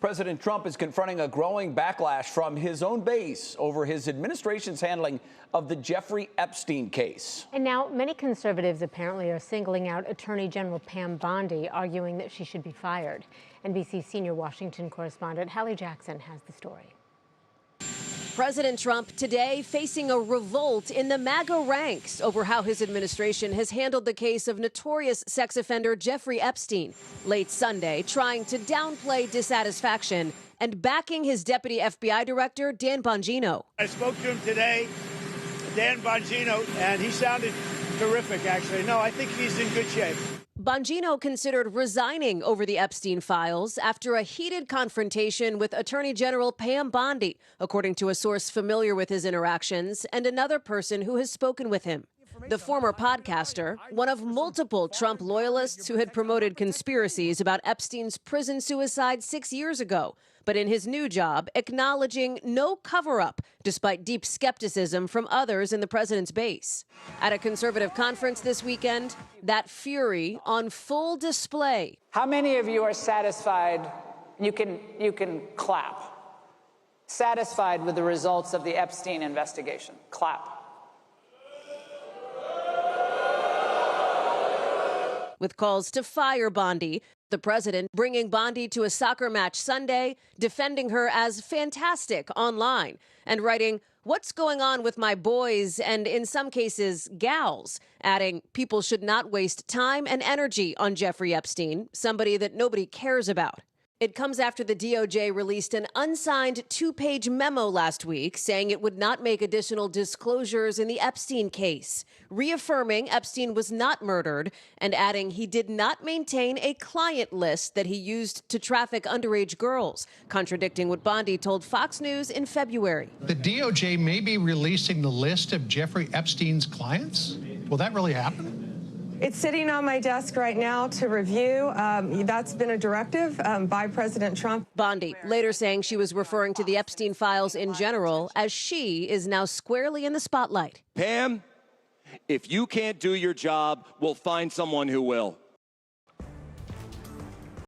President Trump is confronting a growing backlash from his own base over his administration's handling of the Jeffrey Epstein case. And now many conservatives apparently are singling out Attorney General Pam Bondi, arguing that she should be fired. NBC senior Washington correspondent Hallie Jackson has the story. President Trump today facing a revolt in the MAGA ranks over how his administration has handled the case of notorious sex offender Jeffrey Epstein. Late Sunday, trying to downplay dissatisfaction and backing his deputy FBI director, Dan Bongino. I spoke to him today, Dan Bongino, and he sounded terrific, actually. No, I think he's in good shape. Bongino considered resigning over the Epstein files after a heated confrontation with Attorney General Pam Bondi, according to a source familiar with his interactions and another person who has spoken with him. The former podcaster, one of multiple Trump loyalists who had promoted conspiracies about Epstein's prison suicide 6 years ago, but in his new job, acknowledging no cover-up, despite deep skepticism from others in the president's base. At a conservative conference this weekend, that fury on full display. How many of you are satisfied? You can clap. Satisfied with the results of the Epstein investigation? Clap. With calls to fire Bondi, the president bringing Bondi to a soccer match Sunday, defending her as fantastic online, and writing, "What's going on with my boys?" and in some cases, gals, adding, "People should not waste time and energy on Jeffrey Epstein, somebody that nobody cares about." It comes after the DOJ released an unsigned 2-page memo last week saying it would not make additional disclosures in the Epstein case, reaffirming Epstein was not murdered and adding he did not maintain a client list that he used to traffic underage girls, contradicting what Bondi told Fox News in February. The DOJ may be releasing the list of Jeffrey Epstein's clients? Will that really happen? It's sitting on my desk right now to review. That's been a directive by President Trump. Bondi later saying she was referring to the Epstein files in general, as she is now squarely in the spotlight. Pam, if you can't do your job, we'll find someone who will.